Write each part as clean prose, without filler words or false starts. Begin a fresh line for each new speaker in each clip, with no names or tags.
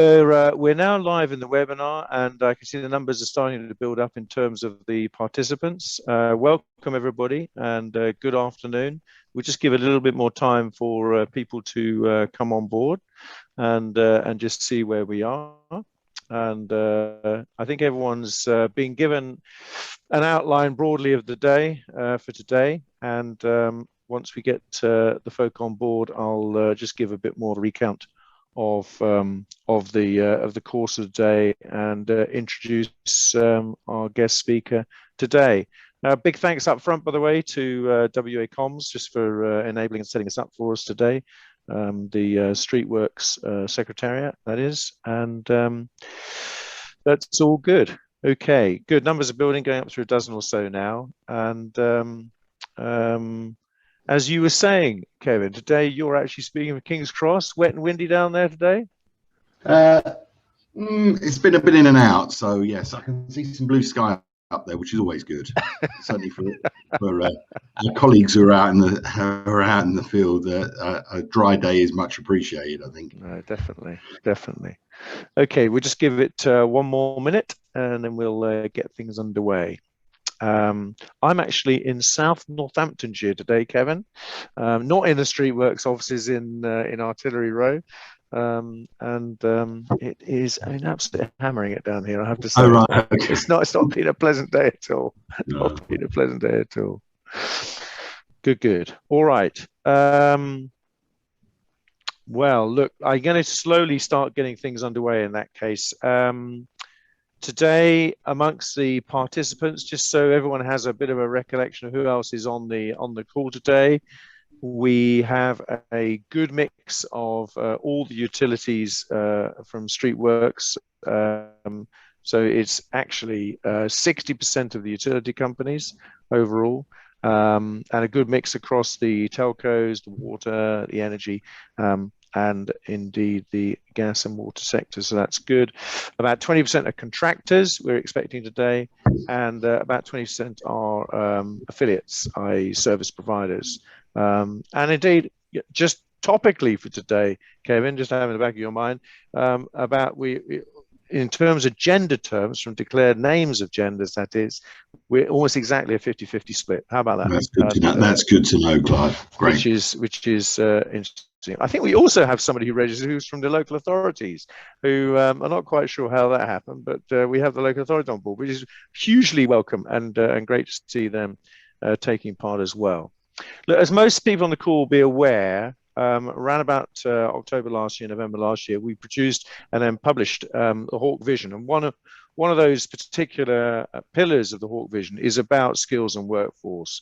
We're now live in the webinar, and I can see the numbers are starting to build up in terms of the participants. Welcome everybody, and good afternoon. We'll just give a little bit more time for people to come on board and just see where we are. And I think everyone's been given an outline broadly of the day for today. And once we get the folk on board, I'll just give a bit more recount of the course of the day and introduce our guest speaker today. Big thanks up front, by the way, to WA Comms just for enabling and setting us up for us today. The Streetworks Secretariat, that is, and that's all good. Okay, good. Numbers are building, going up through a dozen or so now, and as you were saying, Kevin, today you're actually speaking of King's Cross. Wet and windy down there today?
It's been a bit in and out, so yes, I can see some blue sky up there, which is always good. Certainly for our colleagues who are out in the field, a dry day is much appreciated, I think.
No, definitely. Okay, we'll just give it 1 more minute, and then we'll get things underway. I'm actually in South Northamptonshire today, Kevin. Not in the Streetworks offices in Artillery Row, and it is, I mean, absolutely hammering it down here, I have to say.
Oh, right. Okay.
It's not been a pleasant day at all.
No.
Not been a pleasant day at all. Good. All right. Well, look, I'm going to slowly start getting things underway in that case. Today, amongst the participants, just so everyone has a bit of a recollection of who else is on the call today, we have a good mix of all the utilities from Streetworks. So it's actually 60% of the utility companies overall, and a good mix across the telcos, the water, the energy, and indeed the gas and water sector. So that's good. About 20% are contractors we're expecting today, and about 20% are affiliates, i.e. service providers. And indeed, just topically for today, Kevin, just having in the back of your mind, in terms of gender terms, from declared names of genders, that is, we're almost exactly a 50-50 split. How about that?
That's good to know. That's good to know, Clive. Great.
Which is interesting. I think we also have somebody who registered who's from the local authorities, who I'm not quite sure how that happened, but we have the local authority on board, which is hugely welcome and great to see them taking part as well. Look, as most people on the call will be aware, around about October last year, November last year, we produced and then published the Hawke Vision. And one of those particular pillars of the Hawke Vision is about skills and workforce.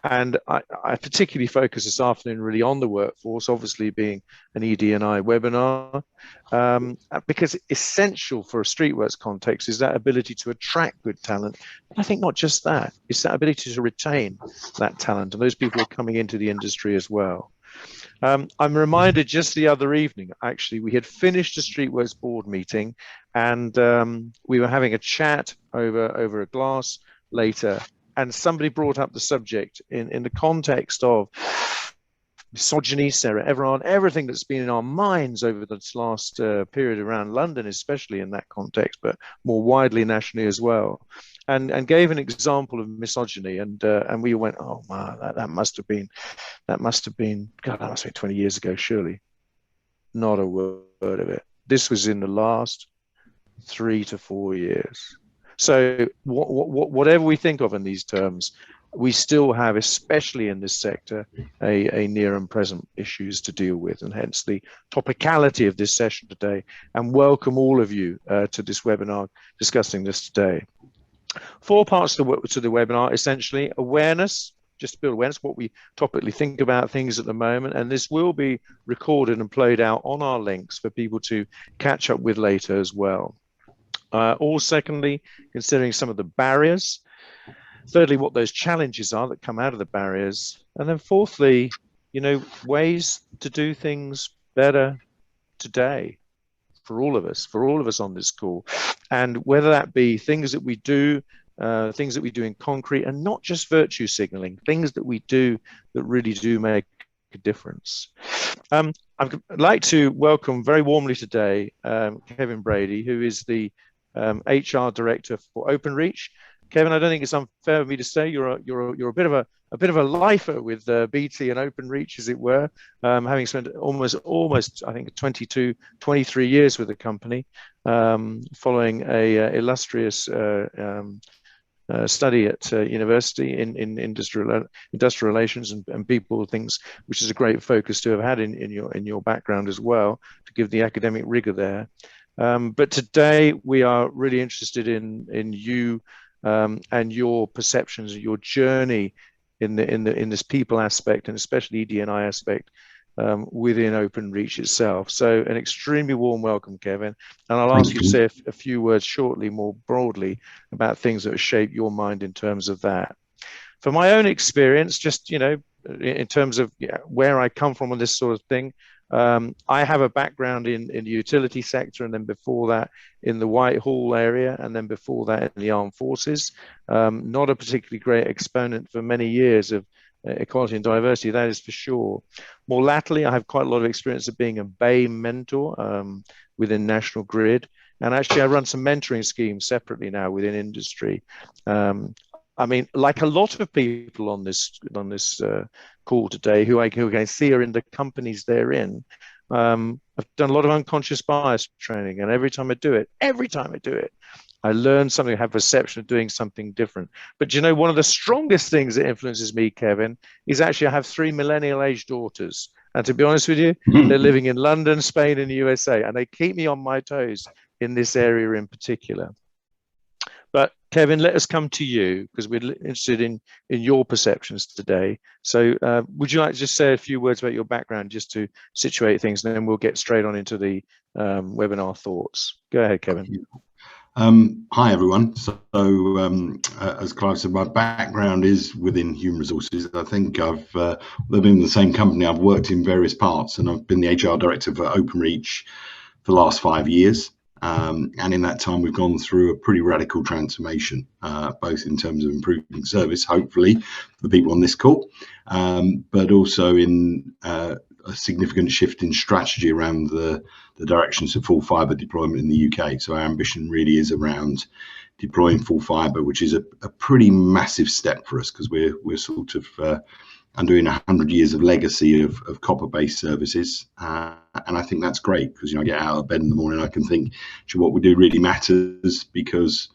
And I particularly focus this afternoon really on the workforce, obviously being an ED&I webinar, because essential for a Streetworks context is that ability to attract good talent. But I think not just that, it's that ability to retain that talent and those people who are coming into the industry as well. I'm reminded just the other evening, actually, we had finished a Streetworks board meeting, and we were having a chat over a glass later, and somebody brought up the subject in the context of misogyny, Sarah Everard, everything that's been in our minds over this last period around London, especially in that context, but more widely nationally as well, and gave an example of misogyny, and we went, oh wow, that must have been, God, that must have been 20 years ago, surely. Not a word of it. This was in the last 3 to 4 years. So whatever we think of in these terms, we still have, especially in this sector, a near and present issues to deal with, and hence the topicality of this session today. And welcome all of you to this webinar discussing this today. 4 parts to the webinar, essentially: awareness, just to build awareness, what we topically think about things at the moment, and this will be recorded and played out on our links for people to catch up with later as well. Or secondly, considering some of the barriers. Thirdly, what those challenges are that come out of the barriers. And then fourthly, ways to do things better today for all of us on this call. And whether that be things that we do in concrete, and not just virtue signaling, things that we do that really do make a difference. I'd like to welcome very warmly today Kevin Brady, who is the HR director for Openreach. Kevin, I don't think it's unfair of me to say you're a bit of a lifer with BT and Openreach, as it were, having spent almost I think 23 years with the company, following a illustrious study at university in industrial relations and people things, which is a great focus to have had in your background as well, to give the academic rigor there. But today we are really interested in you and your perceptions, your journey in this people aspect, and especially ED&I aspect within Openreach itself. So an extremely warm welcome, Kevin. And I'll ask you to say a few words shortly, more broadly, about things that have shaped your mind in terms of that. For my own experience, just, in terms of where I come from on this sort of thing, I have a background in the utility sector, and then before that in the Whitehall area, and then before that in the armed forces. Not a particularly great exponent for many years of equality and diversity, that is for sure. More latterly, I have quite a lot of experience of being a BAME mentor within National Grid, and actually I run some mentoring schemes separately now within industry. I mean, like a lot of people on this call today, who I can see are in the companies they're in, I've done a lot of unconscious bias training, and every time I do it, I learn something, I have perception of doing something different. But one of the strongest things that influences me, Kevin, is actually I have 3 millennial-age daughters. And to be honest with you, they're living in London, Spain, and the USA, and they keep me on my toes in this area in particular. But Kevin, let us come to you, because we're interested in your perceptions today. So would you like to just say a few words about your background, just to situate things, and then we'll get straight on into the webinar thoughts. Go ahead, Kevin.
Hi everyone. So as Clive said, my background is within human resources. I think I've been in the same company. I've worked in various parts, and I've been the HR director for Openreach for the last 5 years. And in that time, we've gone through a pretty radical transformation, both in terms of improving service, hopefully, for the people on this call, but also in a significant shift in strategy around the directions of full fibre deployment in the UK. So our ambition really is around deploying full fibre, which is a pretty massive step for us, because we're sort of undoing 100 years of legacy of copper-based services, and I think that's great, because I get out of bed in the morning, I can think, what we do really matters, because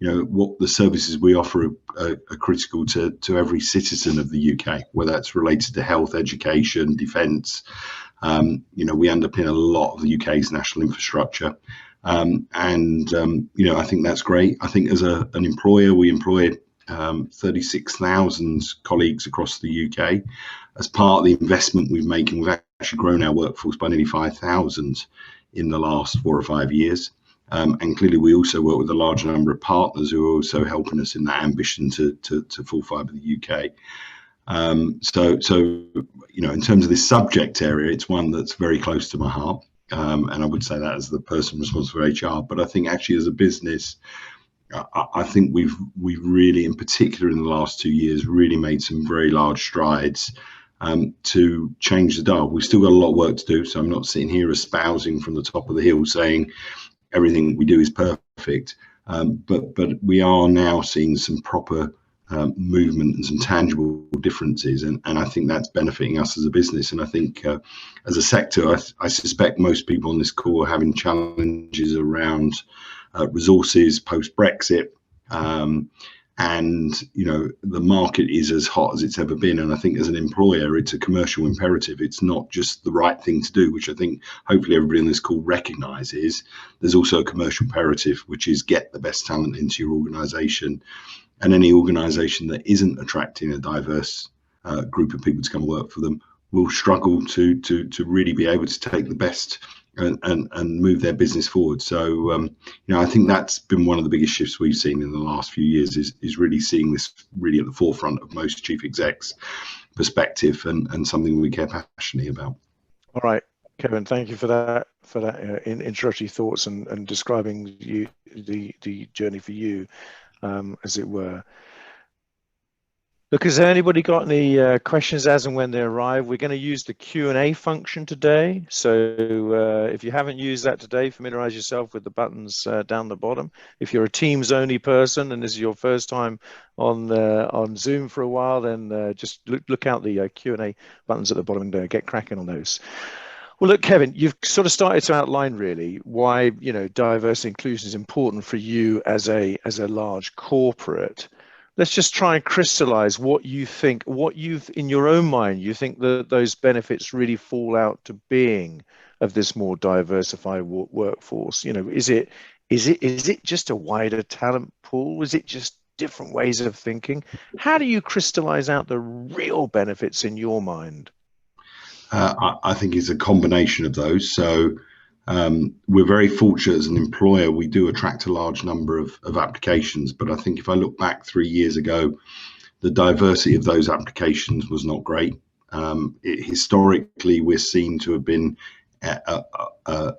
what the services we offer are critical to every citizen of the UK, whether that's related to health, education, defence. We underpin a lot of the UK's national infrastructure, and I think that's great. I think as an employer, we employ 36,000 colleagues across the UK. As part of the investment we've making, we've actually grown our workforce by nearly 5,000 in the last 4 or 5 years. And clearly we also work with a large number of partners who are also helping us in that ambition to full fibre the UK. So in terms of this subject area, it's one that's very close to my heart. And I would say that as the person responsible for HR, but I think actually as a business, I think we've really, in particular in the last 2 years, really made some very large strides to change the dial. We've still got a lot of work to do, so I'm not sitting here espousing from the top of the hill saying everything we do is perfect, but we are now seeing some proper movement and some tangible differences, and I think that's benefiting us as a business. And I think as a sector, I suspect most people on this call are having challenges around resources post-Brexit, and the market is as hot as it's ever been, and I think as an employer it's a commercial imperative. It's not just the right thing to do, which I think hopefully everybody on this call recognizes. There's also a commercial imperative, which is get the best talent into your organization, and any organization that isn't attracting a diverse group of people to come work for them will struggle to really be able to take the best and move their business forward. So I think that's been one of the biggest shifts we've seen in the last few years, is really seeing this really at the forefront of most chief execs' perspective, and something we care passionately about.
All right, Kevin, thank you for that introductory thoughts and describing the journey for you, as it were. Look, has anybody got any questions as and when they arrive? We're going to use the Q&A function today. So if you haven't used that today, familiarize yourself with the buttons down the bottom. If you're a Teams only person and this is your first time on Zoom for a while, then just look out the Q&A buttons at the bottom and get cracking on those. Well, look, Kevin, you've sort of started to outline really why, diversity and inclusion is important for you as a large corporate. Let's just try and crystallize what you think, in your own mind, you think that those benefits really fall out to being of this more diversified workforce. Is it just a wider talent pool? Is it just different ways of thinking? How do you crystallize out the real benefits in your mind?
I think it's a combination of those. So we're very fortunate as an employer. We do attract a large number of applications, but I think if I look back 3 years ago, the diversity of those applications was not great. Historically, we're seen to have been a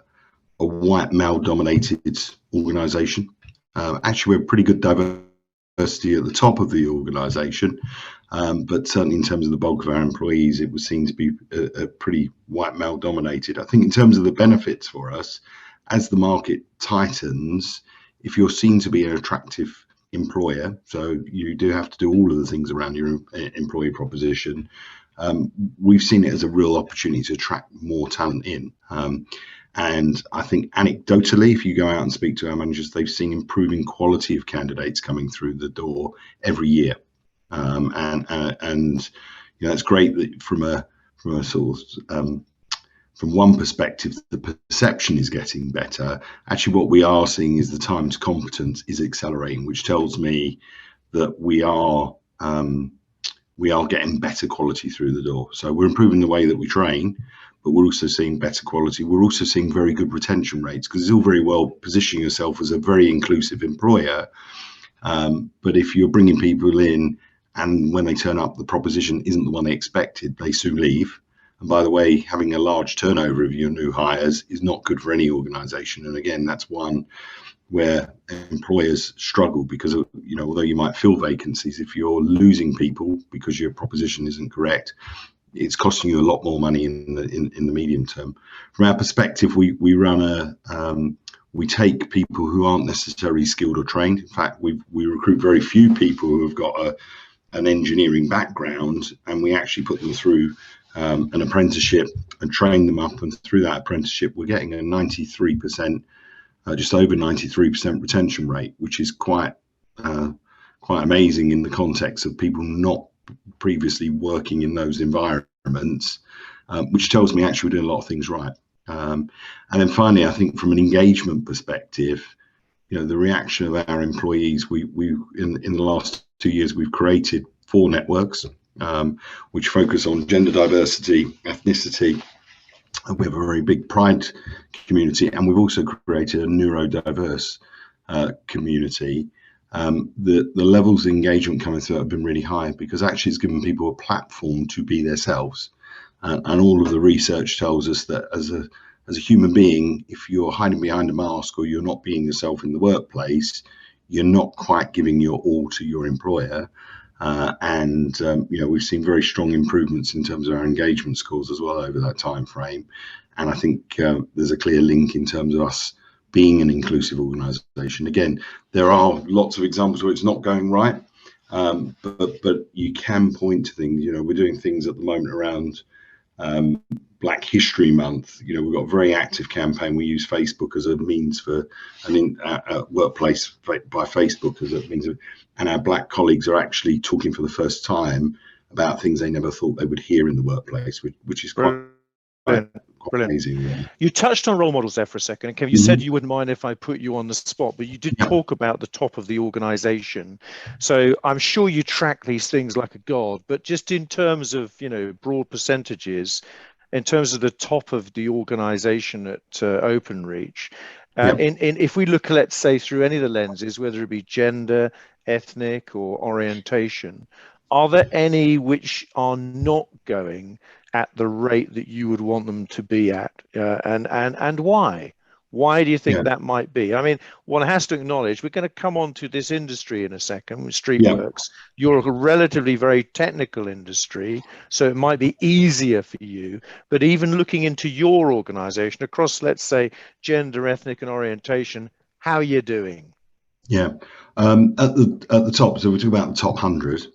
white male dominated organization. Actually, we're pretty good diversity at the top of the organization, but certainly in terms of the bulk of our employees, it was seen to be a pretty white male dominated. I think in terms of the benefits for us, as the market tightens, if you're seen to be an attractive employer, so you do have to do all of the things around your employee proposition, we've seen it as a real opportunity to attract more talent in. And I think anecdotally, if you go out and speak to our managers, they've seen improving quality of candidates coming through the door every year. And it's great that from a sort of from one perspective, the perception is getting better. Actually, what we are seeing is the time to competence is accelerating, which tells me that we are getting better quality through the door. So we're improving the way that we train, but we're also seeing better quality. We're also seeing very good retention rates, because it's all very well positioning yourself as a very inclusive employer. But if you're bringing people in and when they turn up, the proposition isn't the one they expected, they soon leave. And by the way, having a large turnover of your new hires is not good for any organization. And again, that's one where employers struggle, because although you might fill vacancies, if you're losing people because your proposition isn't correct, it's costing you a lot more money in the medium term. From our perspective, we run we take people who aren't necessarily skilled or trained. In fact, we recruit very few people who have got an engineering background, and we actually put them through an apprenticeship and train them up. And through that apprenticeship, we're getting a 93%, just over 93% retention rate, which is quite amazing in the context of people not previously working in those environments, which tells me actually we're doing a lot of things right. And then finally, I think from an engagement perspective, the reaction of our employees, we in the last 2 years, we've created 4 networks which focus on gender diversity, ethnicity, and we have a very big pride community, and we've also created a neurodiverse community. The levels of engagement coming through have been really high, because actually it's given people a platform to be themselves. And all of the research tells us that as a human being, if you're hiding behind a mask or you're not being yourself in the workplace, you're not quite giving your all to your employer. We've seen very strong improvements in terms of our engagement scores as well over that time frame. And I think there's a clear link in terms of us being an inclusive organisation. Again, there are lots of examples where it's not going right, but you can point to things. We're doing things at the moment around Black History Month. We've got a very active campaign. We use Facebook as a means for workplace by Facebook as a means of, and our Black colleagues are actually talking for the first time about things they never thought they would hear in the workplace, which is quite amazing. Yeah.
You touched on role models there for a second, and Kevin, you said you wouldn't mind if I put you on the spot, but you did talk about the top of the organization. So I'm sure you track these things like a god, but just in terms of broad percentages, in terms of the top of the organization at Openreach, if we look, let's say, through any of the lenses, whether it be gender, ethnic, or orientation, are there any which are not going at the rate that you would want them to be at, and why? Why do you think
Yeah.
that might be? I mean, one has to acknowledge, we're going to come on to this industry in a second, with
Yeah.
Streetworks. You're a relatively very technical industry, so it might be easier for you. But even looking into your organization across, let's say, gender, ethnic, and orientation, how are you doing?
Yeah. At the top, so we're talking about the top 100.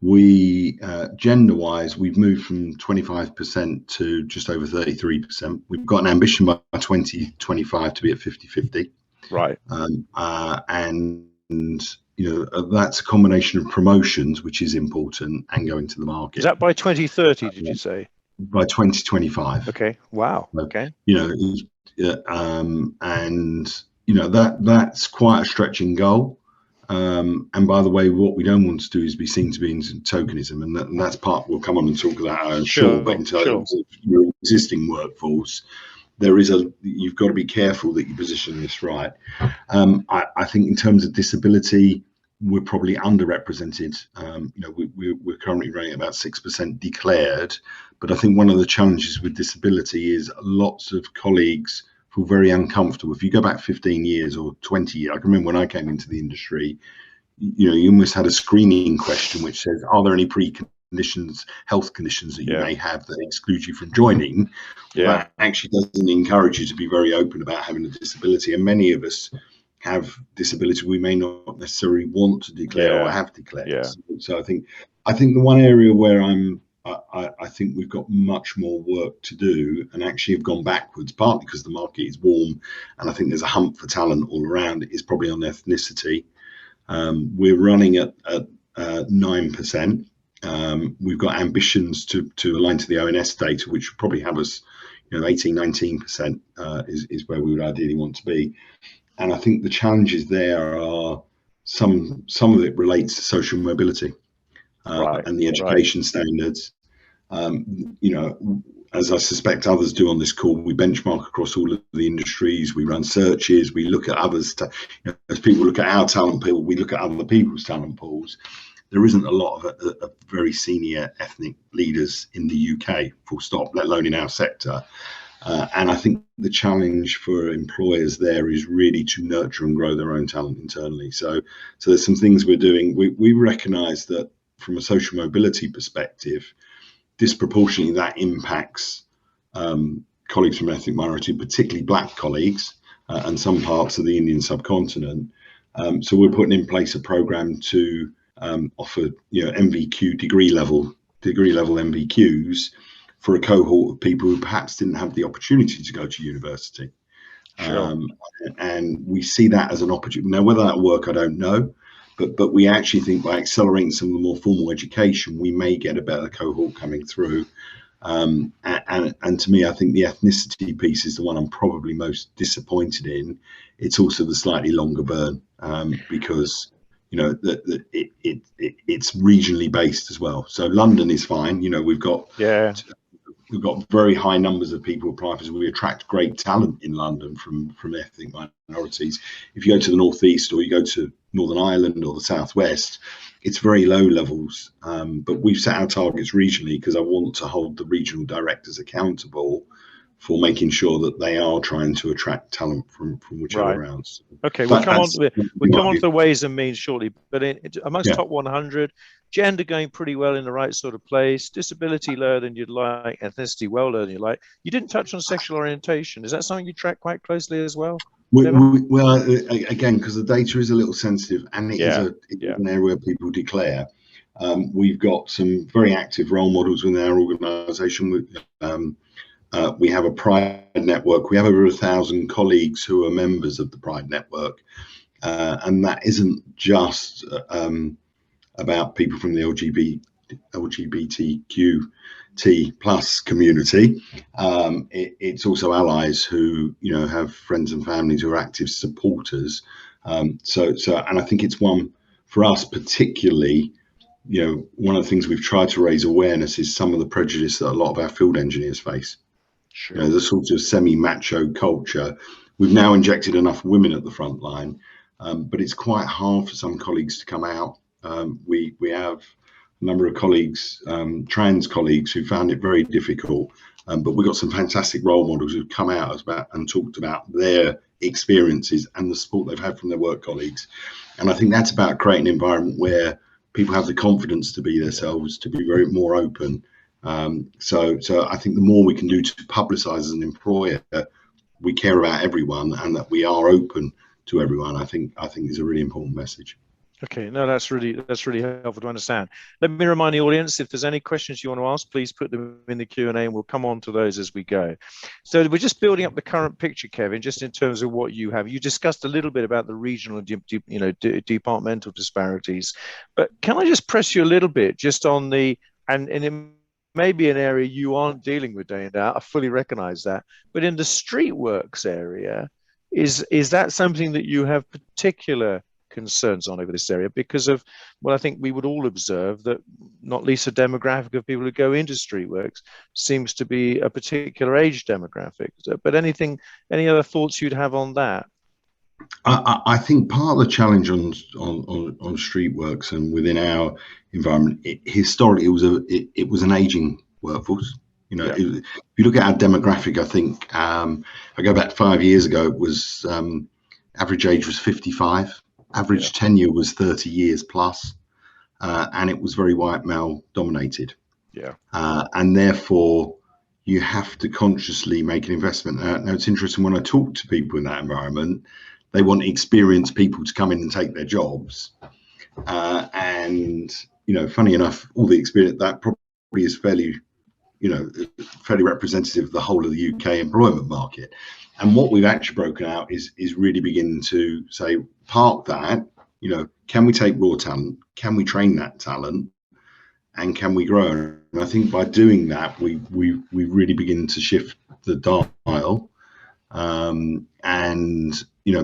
We gender-wise, we've moved from 25% to just over 33%. We've got an ambition by 2025 to be at 50-50.
Right.
And that's a combination of promotions, which is important, and going to the market.
Is that by 2030, did you say?
By 2025.
Okay. Wow. Okay.
That's quite a stretching goal. And by the way, what we don't want to do is be seen to be in tokenism, and that's part we'll come on and talk about, I'm sure. But in terms of your existing workforce, you've got to be careful that you position this right. I think in terms of disability, we're probably underrepresented. We're currently running about 6% declared, but I think one of the challenges with disability is lots of colleagues feel very uncomfortable. If you go back 15 years or 20 years, I can remember when I came into the industry, you almost had a screening question which says, are there any preconditions, health conditions that you may have that exclude you from joining? That actually doesn't encourage you to be very open about having a disability. And many of us have disability we may not necessarily want to declare or have declared. So I think the one area where I think we've got much more work to do, and actually have gone backwards, partly because the market is warm and I think there's a hump for talent all around, is probably on ethnicity. We're running at 9%. We've got ambitions to align to the ONS data, which would probably have us 18-19% is where we would ideally want to be. And I think the challenges there are some of it relates to social mobility and the education standards. As I suspect others do on this call, we benchmark across all of the industries. We run searches. We look at others. As people look at our talent pool, we look at other people's talent pools. There isn't a lot of very senior ethnic leaders in the UK, full stop, let alone in our sector. And I think the challenge for employers there is really to nurture and grow their own talent internally. So there's some things we're doing. We recognise that from a social mobility perspective, disproportionately that impacts colleagues from ethnic minority, particularly black colleagues, and some parts of the Indian subcontinent. So we're putting in place a program to offer MVQ degree level MVQs for a cohort of people who perhaps didn't have the opportunity to go to university. And we see that as an opportunity. Now, whether that'll work, I don't know. But we actually think by accelerating some of the more formal education, we may get a better cohort coming through. And to me, I think the ethnicity piece is the one I'm probably most disappointed in. It's also the slightly longer burn because it's regionally based as well. So London is fine. We've got very high numbers of people apply because we attract great talent in London from ethnic minorities. If you go to the northeast or you go to Northern Ireland or the southwest, it's very low levels. But we've set our targets regionally because I want to hold the regional directors accountable for making sure that they are trying to attract talent from whichever rounds.
Okay, we'll come on to the ways and means shortly. But amongst top 100, gender going pretty well in the right sort of place, disability lower than you'd like, ethnicity well lower than you'd like. You didn't touch on sexual orientation. Is that something you track quite closely as well?
Well, again, because the data is a little sensitive and it is an area where people declare. We've got some very active role models within our organisation. We have a Pride network. We have over 1,000 colleagues who are members of the Pride network. And that isn't just about people from the LGBTQT plus community. It's also allies who have friends and families who are active supporters. And I think it's one for us particularly. One of the things we've tried to raise awareness is some of the prejudice that a lot of our field engineers face. The sort of semi-macho culture. We've now injected enough women at the front line, but it's quite hard for some colleagues to come out. We have a number of colleagues, trans colleagues, who found it very difficult But we've got some fantastic role models who've come out and talked about their experiences and the support they've had from their work colleagues. And I think that's about creating an environment where people have the confidence to be themselves, to be very more open. So I think the more we can do to publicise as an employer that we care about everyone and that we are open to everyone, I think is a really important message.
Okay, no, that's really helpful to understand. Let me remind the audience, if there's any questions you want to ask, please put them in the Q&A and we'll come on to those as we go. So we're just building up the current picture, Kevin, just in terms of what you have. You discussed a little bit about the regional, departmental disparities, but can I just press you a little bit just on the, and it may be an area you aren't dealing with day in day out, I fully recognize that, but in the street works area, is that something that you have particular concerns on over this area? Because of, well, I think we would all observe that not least the demographic of people who go into streetworks seems to be a particular age demographic. But any other thoughts you'd have on that?
I think part of the challenge on streetworks and within our environment, historically it was an aging workforce. If you look at our demographic, I think I go back 5 years ago, it was average age was 55. Average tenure was 30 years plus, and it was very white male dominated. And therefore, you have to consciously make an investment. Now, it's interesting when I talk to people in that environment, they want experienced people to come in and take their jobs. And, funny enough, all the experience that probably is fairly representative of the whole of the UK employment market. And what we've actually broken out is really beginning to say, park that, can we take raw talent? Can we train that talent? And can we grow? And I think by doing that, we really begin to shift the dial. And,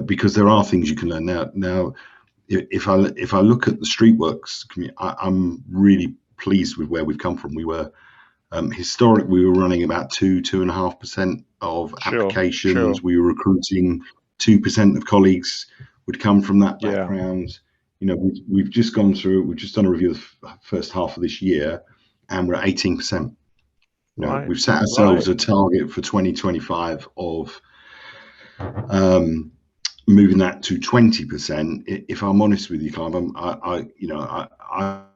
because there are things you can learn now, if I look at the streetworks community, I'm really pleased with where we've come from. We were, historically, we were running about 2.5% of applications. We were recruiting 2% of colleagues would come from that background. We've just gone through, we've just done a review of the first half of this year, and we're at 18%. We've set ourselves a target for 2025 of moving that to 20%. If I'm honest with you, Clive, I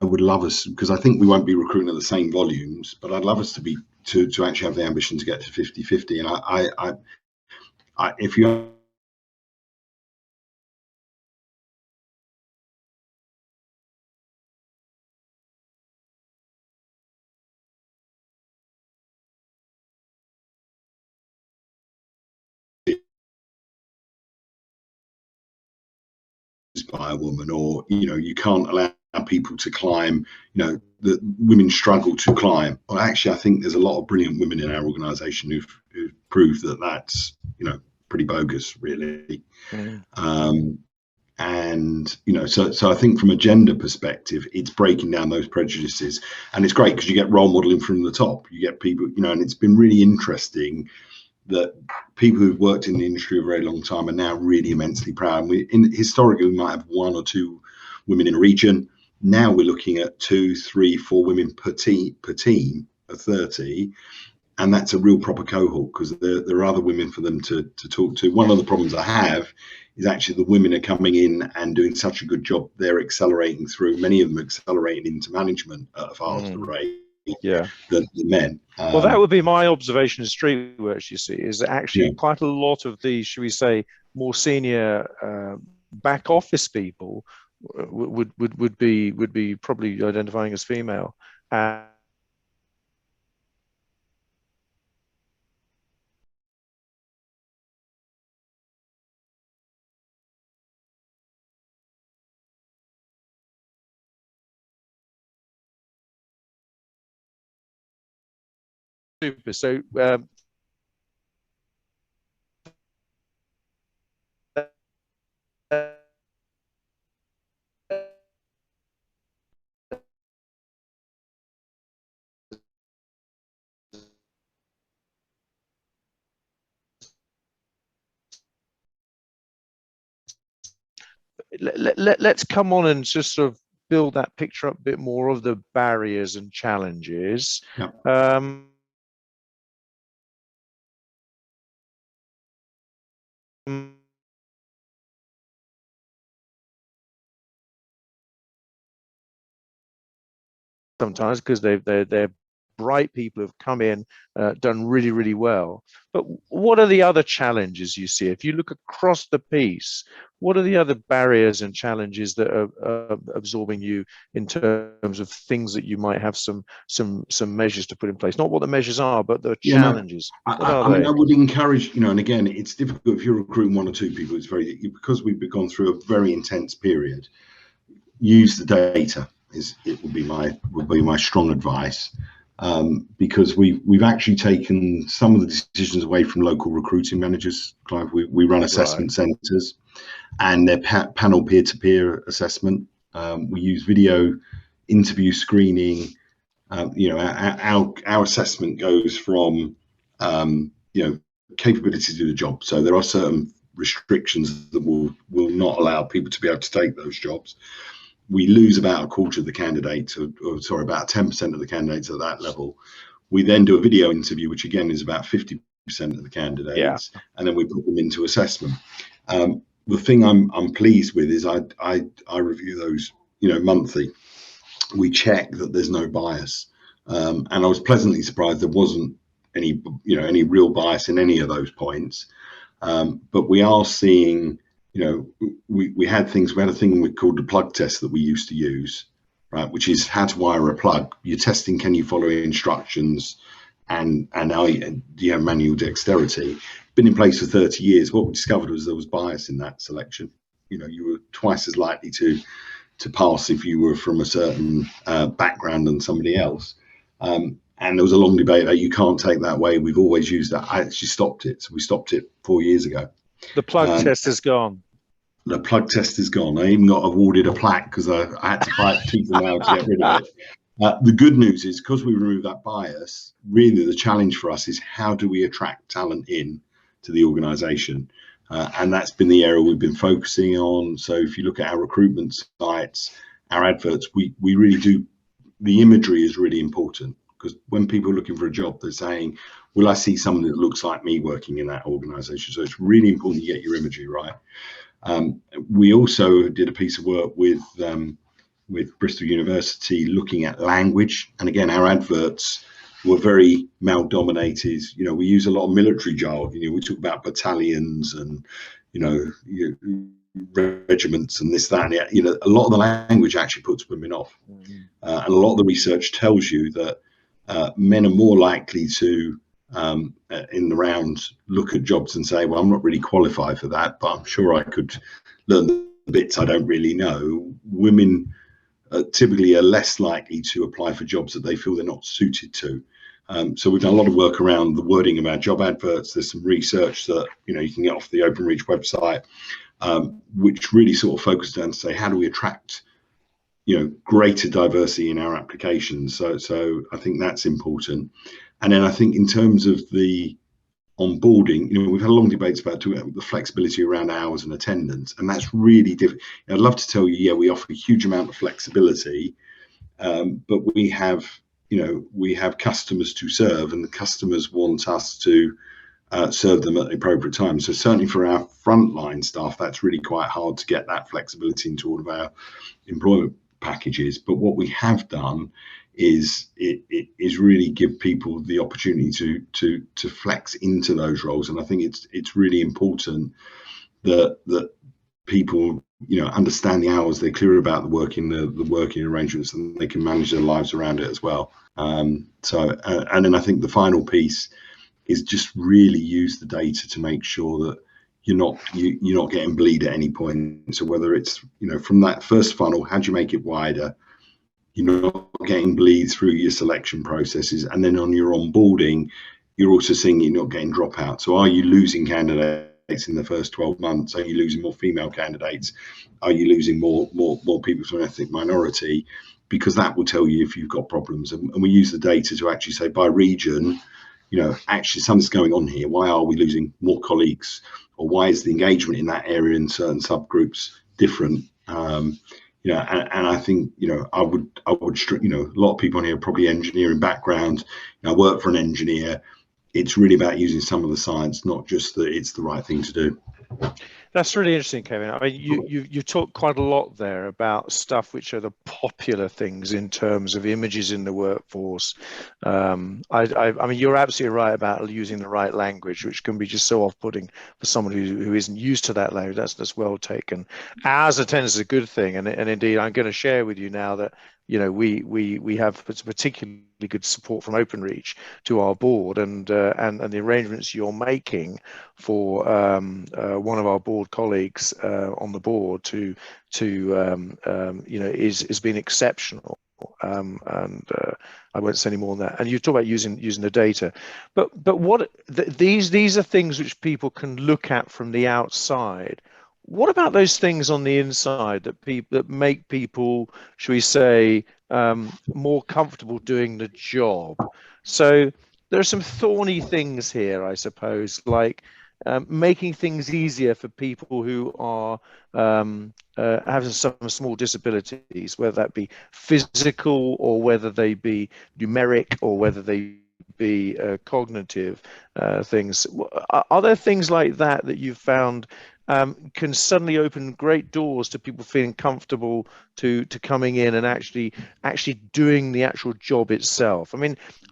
would love us, because I think we won't be recruiting at the same volumes, but I'd love us to be to actually have the ambition to get to 50-50. And if you by a woman, or you can't allow people to climb, that women struggle to climb. Well, actually, I think there's a lot of brilliant women in our organization who've proved that that's pretty bogus, really. And so I think from a gender perspective, it's breaking down those prejudices, and it's great because you get role modeling from the top. You get people, and it's been really interesting that people who've worked in the industry a very long time are now really immensely proud. And historically, we might have 1 or 2 women in a region. Now we're looking at 2, 3, 4 women per team of 30, and that's a real proper cohort, because there are other women for them to talk to. One of the problems I have is actually the women are coming in and doing such a good job. They're accelerating through, many of them accelerating into management at a faster rate than the men.
Well, that would be my observation in streetworks, you see, is that actually quite a lot of the, should we say, more senior back office people would be probably identifying as female. Super. So let's come on and just sort of build that picture up a bit more of the barriers and challenges. sometimes because they're bright people who've come in, done really, really well. But what are the other challenges you see? If you look across the piece, what are the other barriers and challenges that are absorbing you in terms of things that you might have some measures to put in place? Not what the measures are, but the challenges. What are
I mean,
they?
I would encourage, and again, it's difficult if you're recruiting 1 or 2 people. It's because we've gone through a very intense period. Use the data would be my strong advice. Because we've actually taken some of the decisions away from local recruiting managers, Clive. We run assessment centres, and they're panel peer-to-peer assessment. We use video interview screening. Our assessment goes from capability to do the job. So there are certain restrictions that will not allow people to be able to take those jobs. We lose about a quarter of the candidates, about 10% of the candidates at that level. We then do a video interview, which again is about 50% of the candidates, and then we put them into assessment. The thing I'm pleased with is I review those, monthly. We check that there's no bias, and I was pleasantly surprised there wasn't any real bias in any of those points. But we are seeing. We had a thing we called the plug test that we used to use, right? Which is how to wire a plug. You're testing, can you follow instructions, and do you have manual dexterity? Been in place for 30 years. What we discovered was there was bias in that selection. You were twice as likely to pass if you were from a certain background than somebody else. And there was a long debate that you can't take that away. We've always used that. I actually stopped it. So we stopped it 4 years ago.
The plug test is gone.
The plug test is gone. I even got awarded a plaque because I had to fight tooth and nail to get rid of it. The good news is because we remove that bias, really the challenge for us is how do we attract talent in to the organisation? And that's been the area we've been focusing on. So if you look at our recruitment sites, our adverts, we really do. The imagery is really important because when people are looking for a job, they're saying, will I see someone that looks like me working in that organisation? So it's really important you get your imagery right. We also did a piece of work with Bristol University looking at language, and again our adverts were very male dominated. We use a lot of military jargon. We talk about battalions and regiments and this, that, and a lot of the language actually puts women off. And a lot of the research tells you that men are more likely to in the round look at jobs and say, well, I'm not really qualified for that, but I'm sure I could learn the bits I don't really know. Women typically are less likely to apply for jobs that they feel they're not suited to. So we've done a lot of work around the wording of our job adverts. There's some research that you can get off the Openreach website, which really sort of focused down to say, how do we attract greater diversity in our applications? So I think that's important. And then I think in terms of the onboarding, we've had long debates about the flexibility around hours and attendance, and that's really difficult. I'd love to tell you, we offer a huge amount of flexibility, but we have customers to serve, and the customers want us to serve them at the appropriate time. So certainly for our frontline staff, that's really quite hard to get that flexibility into all of our employment packages. But what we have done is really give people the opportunity to flex into those roles, and I think it's really important that people understand the hours, they're clear about the working arrangements, and they can manage their lives around it as well. And then I think the final piece is just really use the data to make sure that you're not getting bleed at any point. So whether it's from that first funnel, how do you make it wider? You're not getting bleed through your selection processes, and then on your onboarding, you're also seeing you're not getting dropout. So are you losing candidates in the first 12 months? Are you losing more female candidates? Are you losing more people from ethnic minority? Because that will tell you if you've got problems. And we use the data to actually say by region, actually something's going on here. Why are we losing more colleagues, or why is the engagement in that area in certain subgroups different? And I think I would a lot of people on here are probably engineering background. I work for an engineer. It's really about using some of the science, not just that it's the right thing to do.
That's really interesting, Kevin. I mean, you talk quite a lot there about stuff which are the popular things in terms of images in the workforce. I mean, you're absolutely right about using the right language, which can be just so off-putting for someone who isn't used to that language. That's well taken. As attendance is a good thing, and indeed, I'm going to share with you now that we have particularly good support from Openreach to our board, and the arrangements you're making for one of our board colleagues on the board to is been exceptional. And I won't say any more than that. And you talk about using the data, but what these are things which people can look at from the outside. What about those things on the inside that make people, shall we say, more comfortable doing the job? So there are some thorny things here, I suppose, like making things easier for people who are having some small disabilities, whether that be physical or whether they be numeric or whether they be cognitive things. Are there things like that you've found can suddenly open great doors to people feeling comfortable to coming in and actually doing the actual job itself? I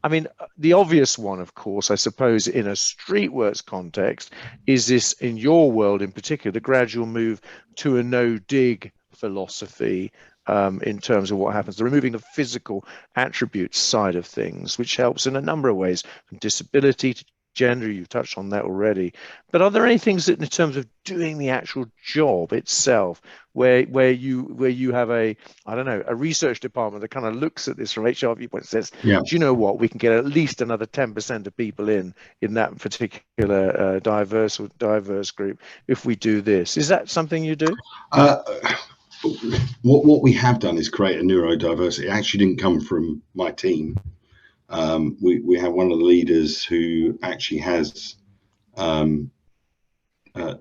mean, the obvious one, of course, I suppose, in a streetworks context, is this, in your world in particular, the gradual move to a no-dig philosophy in terms of what happens, the removing the physical attributes side of things, which helps in a number of ways, from disability to gender. You've touched on that already. But are there any things that, in terms of doing the actual job itself, where you have a research department that kind of looks at this from HR viewpoint and says, do you know what, we can get at least another 10% of people in that particular diverse group if we do this? Is that something you do?
What we have done is create a neurodiversity. It actually didn't come from my team. We have one of the leaders who actually has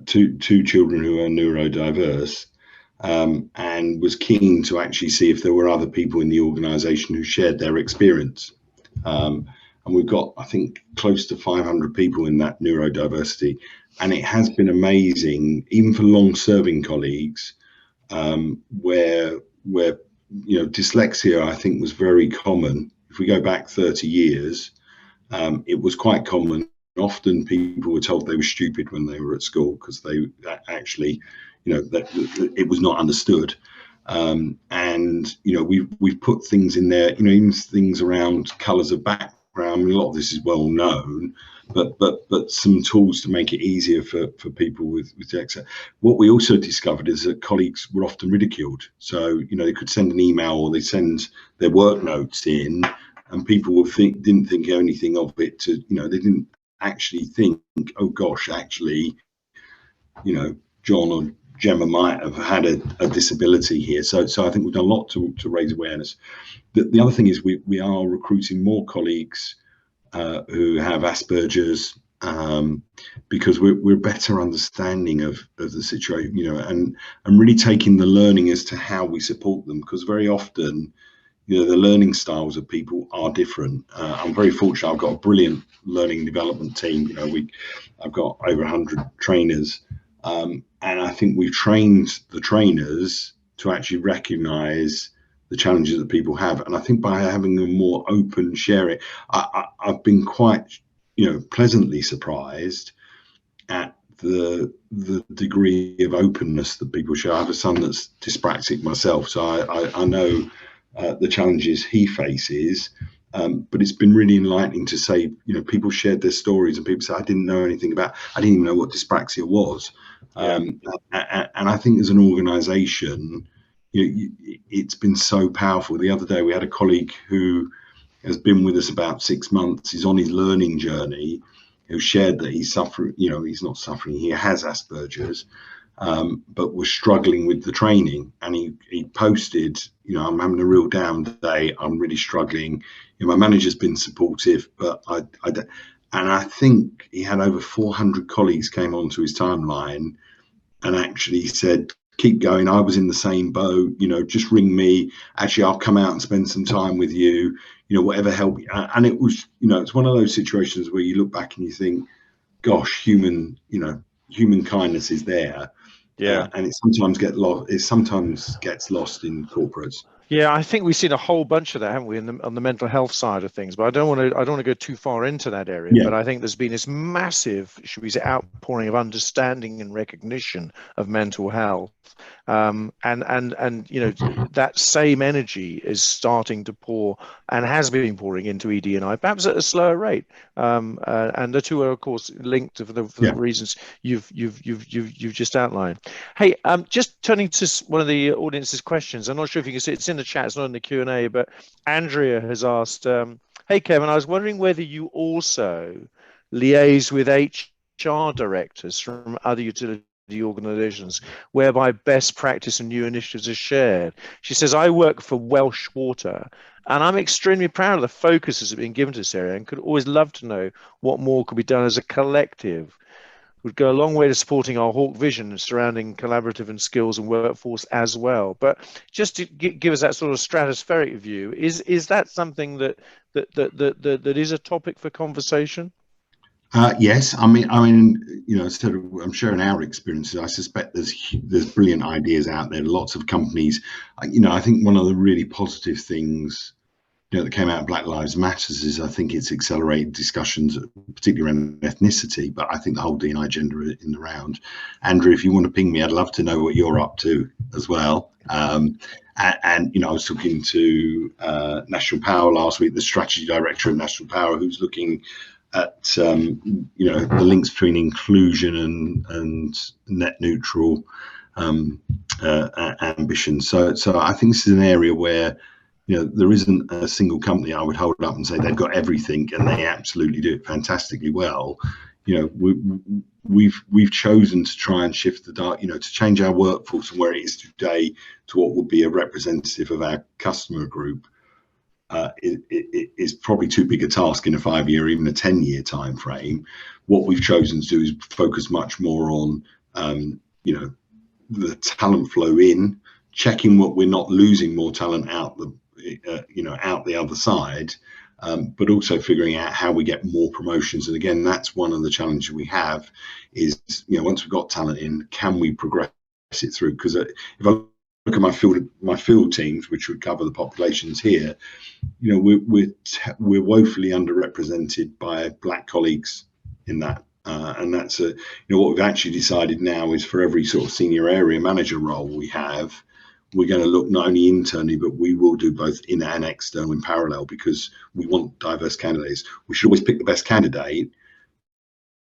two children who are neurodiverse, and was keen to actually see if there were other people in the organisation who shared their experience. And we've got, I think, close to 500 people in that neurodiversity, and it has been amazing, even for long-serving colleagues, where dyslexia, I think, was very common. If we go back 30 years, it was quite common. Often people were told they were stupid when they were at school because they actually, that it was not understood. And we've put things in there, even things around colours of background. I mean, a lot of this is well known, but some tools to make it easier for people with dyslexia. What we also discovered is that colleagues were often ridiculed. So they could send an email or they send their work notes in, and people didn't think anything of it. They didn't actually think, oh gosh, actually, John or Gemma might have had a disability here. So I think we've done a lot to raise awareness. The other thing is we are recruiting more colleagues who have Asperger's, because we're better understanding of the situation, and really taking the learning as to how we support them, because very often, the learning styles of people are different. I'm very fortunate. I've got a brilliant learning and development team. I've got over 100 trainers, and I think we've trained the trainers to actually recognise the challenges that people have. And I think by having a more open sharing, I've been quite, pleasantly surprised at the degree of openness that people show. I have a son that's dyspraxic myself, so I know the challenges he faces, but it's been really enlightening to say, people shared their stories and people say, I didn't even know what dyspraxia was. And I think as an organisation, it's been so powerful. The other day we had a colleague who has been with us about 6 months. He's on his learning journey, who shared that he's suffering, he's not suffering, he has Asperger's, but was struggling with the training. And he posted, I'm having a real down day, I'm really struggling. My manager's been supportive, but I think he had over 400 colleagues came onto his timeline and actually said, keep going, I was in the same boat, just ring me, actually I'll come out and spend some time with you, whatever help. And it was, it's one of those situations where you look back and you think, gosh, human human kindness is there.
Yeah.
And it sometimes gets lost. It sometimes gets lost in corporates.
Yeah, I think we've seen a whole bunch of that, haven't we, on the mental health side of things? But I don't want to go too far into that area.
Yeah.
But I think there's been this massive, should we say, outpouring of understanding and recognition of mental health, and you know, that same energy is starting to pour and has been pouring into ED&I, perhaps at a slower rate. And the two are, of course, linked for the reasons you've just outlined. Hey, just turning to one of the audience's questions. I'm not sure if you can see it's in the chat, it's not in the Q&A, but Andrea has asked, hey, Kevin, I was wondering whether you also liaise with HR directors from other utility organizations whereby best practice and new initiatives are shared. She says, I work for Welsh Water, and I'm extremely proud of the focus that's been given to this area and could always love to know what more could be done as a collective. Would go a long way to supporting our Hawk vision surrounding collaborative and skills and workforce as well. But just to give us that sort of stratospheric view, is that something that is a topic for conversation?
Yes, I mean, you know, sort of, I'm sharing our experiences. I suspect there's brilliant ideas out there. Lots of companies, you know. I think one of the really positive things, you know, that came out of Black Lives Matters is I think it's accelerated discussions, particularly around ethnicity. But I think the whole D&I agenda in the round. Andrew, if you want to ping me, I'd love to know what you're up to as well. And you know, I was talking to National Power last week, the strategy director of National Power, who's looking at you know, the links between inclusion and net neutral ambition. So I think this is an area where, you know, there isn't a single company I would hold up and say they've got everything and they absolutely do it fantastically well. You know, we've chosen to try and shift the you know, to change our workforce from where it is today to what would be a representative of our customer group. It is probably too big a task in a 5-year, even a 10-year time frame. What we've chosen to do is focus much more on, you know, the talent flow in, checking what we're not losing more talent out the, you know, out the other side, but also figuring out how we get more promotions. And again, that's one of the challenges we have is, you know, once we've got talent in, can we progress it through? Because if I look at my field teams, which would cover the populations here, you know, we're woefully underrepresented by Black colleagues in that, and that's you know, what we've actually decided now is for every sort of senior area manager role we have, we're going to look not only internally, but we will do both in and external in parallel, because we want diverse candidates. We should always pick the best candidate,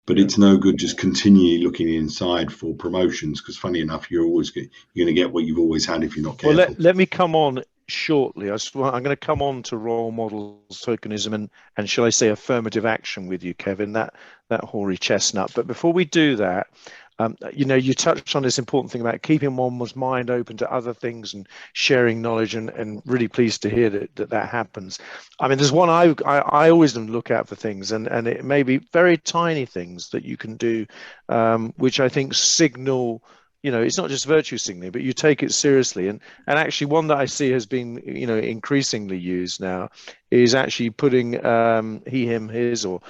but it's no good just continually looking inside for promotions, because funny enough, you're going to get what you've always had if you're not careful.
Well, let me come on shortly. I'm going to come on to role models, tokenism, and shall I say affirmative action with you, Kevin, that hoary chestnut. But before we do that, you know, you touched on this important thing about keeping one's mind open to other things and sharing knowledge, and really pleased to hear that happens. I mean, there's one I always look out for things, and it may be very tiny things that you can do, which I think signal, you know, it's not just virtue signaling, but you take it seriously. And actually one that I see has been, you know, increasingly used now is actually putting he, him, his, or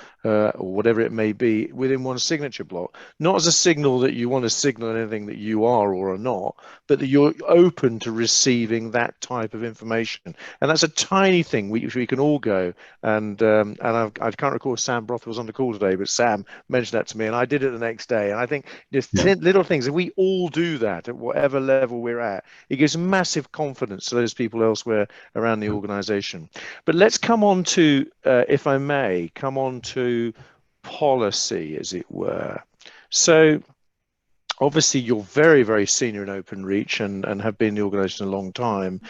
whatever it may be within one signature block, not as a signal that you want to signal anything that you are or are not, but that you're open to receiving that type of information. And that's a tiny thing which we can all go and I can't recall if Sam Broth was on the call today, but Sam mentioned that to me and I did it the next day. And I think just little things, if we all do that at whatever level we're at, it gives massive confidence to those people elsewhere around the organization. But let's come on to, if I may, come on to policy, as it were. So obviously you're very, very senior in Openreach and have been in the organization a long time.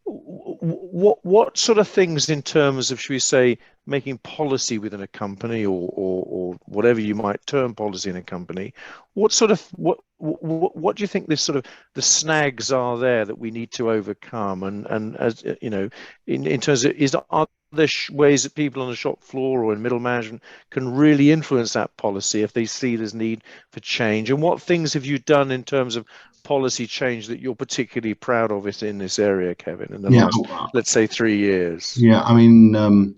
What sort of things in terms of, should we say, making policy within a company or whatever you might term policy in a company, what do you think this sort of the snags are there that we need to overcome? And as you know, in terms of, are there ways that people on the shop floor or in middle management can really influence that policy if they see there's need for change? And what things have you done in terms of policy change that you're particularly proud of it in this area, Kevin, in the last, let's say, 3 years?
Yeah, I mean,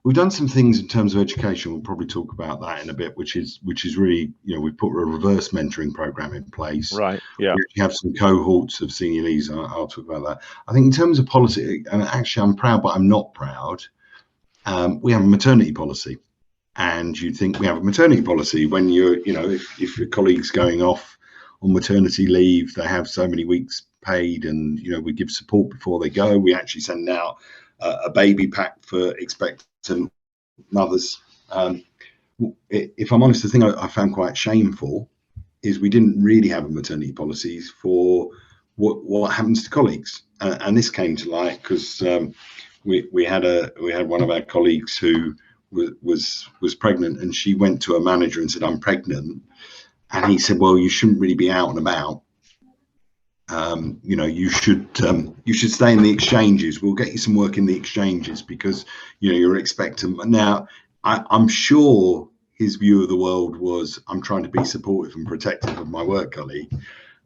we've done some things in terms of education. We'll probably talk about that in a bit, which is really, we've put a reverse mentoring program in place.
Right. Yeah.
We have some cohorts of senior leaders. I'll talk about that. I think in terms of policy, and actually I'm proud, but I'm not proud. We have a maternity policy, and you'd think we have a maternity policy when you're, if your colleague's going off on maternity leave, they have so many weeks paid, and we give support before they go. We actually send out a baby pack for expectant mothers. If I'm honest, the thing I found quite shameful is we didn't really have a maternity policies for what happens to colleagues, and this came to light because we had one of our colleagues who was pregnant, and she went to a manager and said, "I'm pregnant," and he said, "Well, you shouldn't really be out and about. You should stay in the exchanges. We'll get you some work in the exchanges because you're expectant." Now, I'm sure his view of the world was, I'm trying to be supportive and protective of my work colleague.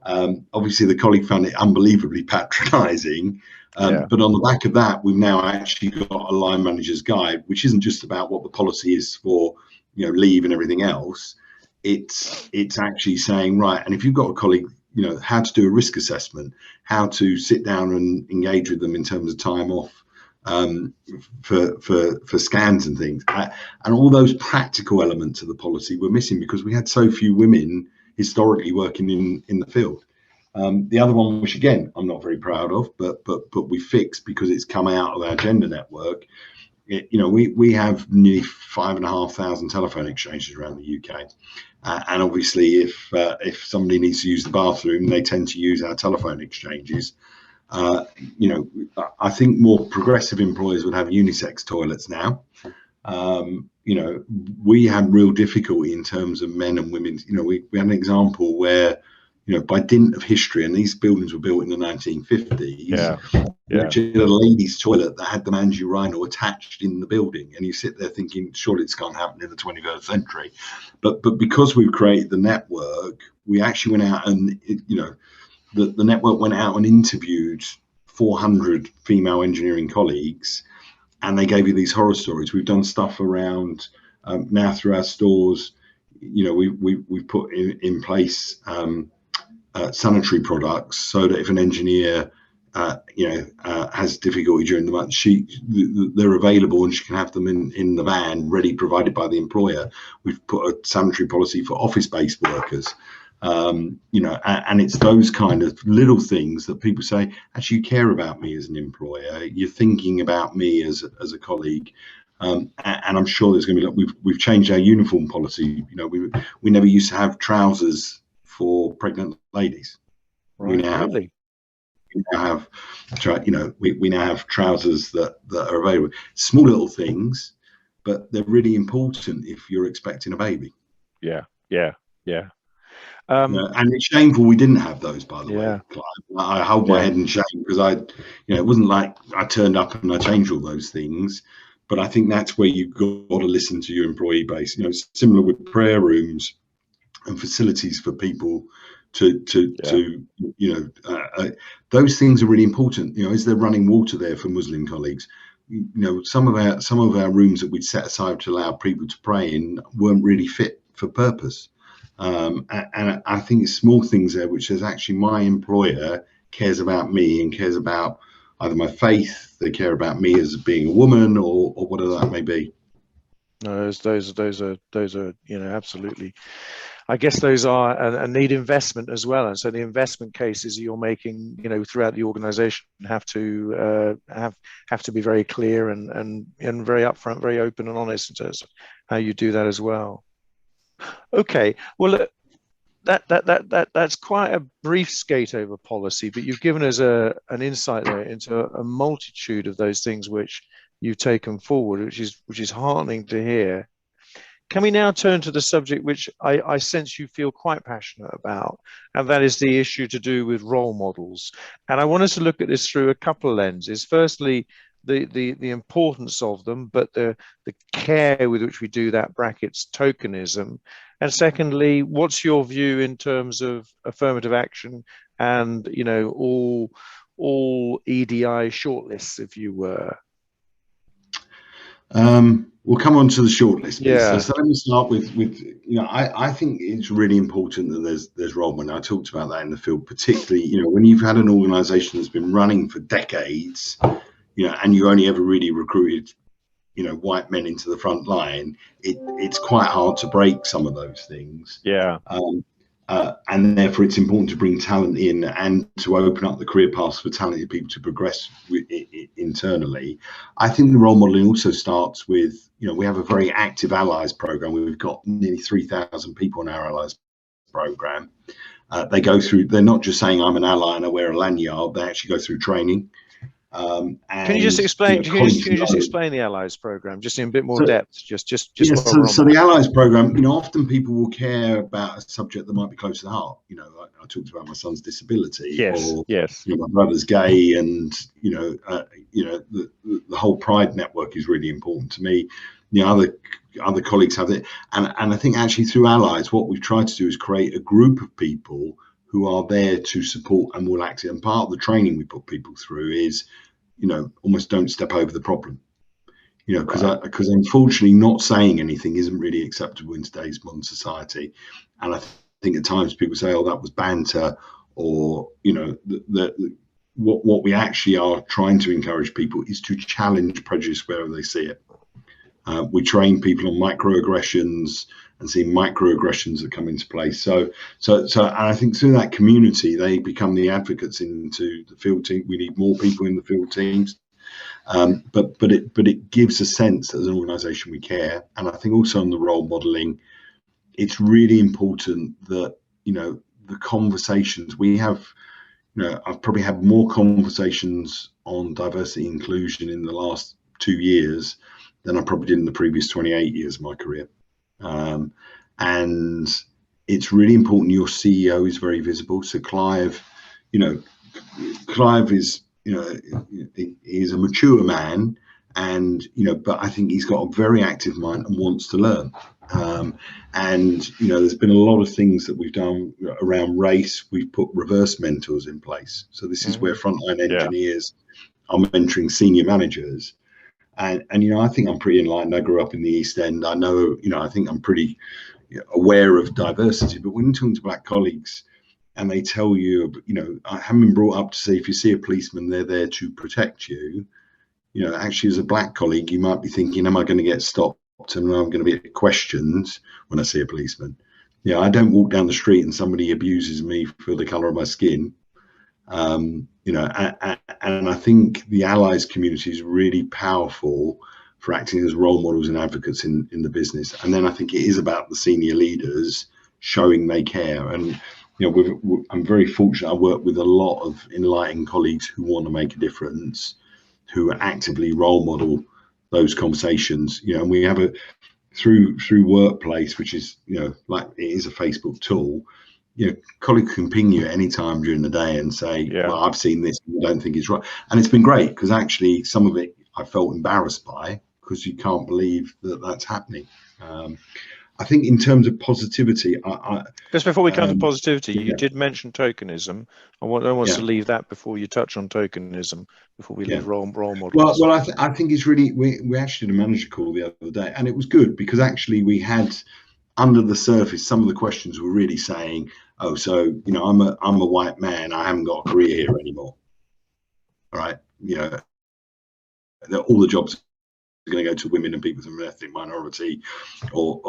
Obviously, the colleague found it unbelievably patronising. But on the back of that, we've now actually got a line manager's guide, which isn't just about what the policy is for, leave and everything else. It's actually saying, right, and if you've got a colleague, how to do a risk assessment, how to sit down and engage with them in terms of time off for scans and things, and all those practical elements of the policy were missing because we had so few women historically working in the field. The other one, which again I'm not very proud of, but we fixed because it's come out of our gender network. We have nearly 5,500 telephone exchanges around the UK, and obviously if somebody needs to use the bathroom, they tend to use our telephone exchanges. I think more progressive employers would have unisex toilets now. We had real difficulty in terms of men and women. We had an example where, by dint of history, and these buildings were built in the 1950s, we actually had a ladies' toilet that had the man's urinal attached in the building, and you sit there thinking, surely this can't happen in the 21st century. But because we've created the network, we actually went out and, the network went out and interviewed 400 female engineering colleagues, and they gave you these horror stories. We've done stuff around now through our stores. We've put in place sanitary products so that if an engineer has difficulty during the month, they're available and she can have them in the van ready, provided by the employer. We've put a sanitary policy for office-based workers. And it's those kind of little things that people say, actually, you care about me as an employer, you're thinking about me as a colleague. And I'm sure there's going to be, we've changed our uniform policy. We never used to have trousers for pregnant ladies.
Right. We now
have trousers that are available. Small little things, but they're really important if you're expecting a baby.
Yeah.
And it's shameful we didn't have those, by the way. I hold my head in shame because it wasn't like I turned up and I changed all those things. But I think that's where you've got to listen to your employee base. Similar with prayer rooms and facilities for people those things are really important. Is there running water there for Muslim colleagues? Some of our rooms that we'd set aside to allow people to pray in weren't really fit for purpose. And I think it's small things there, which is actually my employer cares about me and cares about either my faith, they care about me as being a woman, or whatever that may be.
No, those are absolutely. I guess those are and need investment as well. And so the investment cases you're making, throughout the organisation have to be very clear and very upfront, very open and honest in terms of how you do that as well. Okay, well, that's quite a brief skate over policy, but you've given us an insight there into a multitude of those things which you've taken forward, which is heartening to hear. Can we now turn to the subject which I sense you feel quite passionate about, and that is the issue to do with role models. And I want us to look at this through a couple of lenses. Firstly, the importance of them, but the care with which we do that, brackets tokenism. And secondly, what's your view in terms of affirmative action and all EDI shortlists, if you were?
We'll come on to the shortlist piece.
Yeah.
So let me start with I think it's really important that there's role model. I talked about that in the field, particularly when you've had an organisation that's been running for decades, and you only ever really recruited white men into the front line. It's quite hard to break some of those things.
Yeah.
And therefore, it's important to bring talent in and to open up the career paths for talented people to progress internally. I think the role modeling also starts with, we have a very active allies program. We've got nearly 3,000 people in our allies program. They go through, they're not just saying I'm an ally and I wear a lanyard, they actually go through training.
Can you just explain? Can you just explain the Allies program just in a bit more depth? Just
yes. So the Allies program, often people will care about a subject that might be close to the heart. I talked about my son's disability,
yes,
or
yes,
my brother's gay, and the whole Pride network is really important to me. Other colleagues have it, and I think actually through Allies, what we've tried to do is create a group of people who are there to support and will act. And part of the training we put people through is, almost don't step over the problem. Because unfortunately, not saying anything isn't really acceptable in today's modern society. And I think at times people say, "Oh, that was banter," or what we actually are trying to encourage people is to challenge prejudice wherever they see it. We train people on microaggressions and see microaggressions that come into place. So I think through that community, they become the advocates into the field team. We need more people in the field teams, but it gives a sense that as an organisation we care. And I think also on the role modelling, it's really important that the conversations we have. I've probably had more conversations on diversity and inclusion in the last 2 years than I probably did in the previous 28 years of my career. And it's really important your CEO is very visible. So Clive is, he's a mature man, and but I think he's got a very active mind and wants to learn. And there's been a lot of things that we've done around race. We've put reverse mentors in place. So this is where frontline engineers are mentoring senior managers. And I think I'm pretty enlightened. I grew up in the East End. I know, I think I'm pretty aware of diversity. But when you're talking to black colleagues and they tell you, I haven't been brought up to say if you see a policeman, they're there to protect you. Actually, as a black colleague, you might be thinking, am I going to get stopped and I'm going to be questioned when I see a policeman? I don't walk down the street and somebody abuses me for the color of my skin. And I think the allies community is really powerful for acting as role models and advocates in the business. And then I think it is about the senior leaders showing they care. And I'm very fortunate. I work with a lot of enlightened colleagues who want to make a difference, who actively role model those conversations. And we have through Workplace, which is like it is a Facebook tool. Colleagues can ping you at any time during the day and say, well, I've seen this, and I don't think it's right. And it's been great because actually some of it I felt embarrassed by, because you can't believe that that's happening. I think in terms of positivity,
just before we come to positivity, you did mention tokenism. I want to leave that before you touch on tokenism, before we leave role models.
Well, I think it's really, we actually did a manager call the other day, and it was good because actually we had, under the surface, some of the questions were really saying, oh, so I'm a white man, I haven't got a career here anymore. All right, all the jobs are going to go to women and people from an ethnic minority, or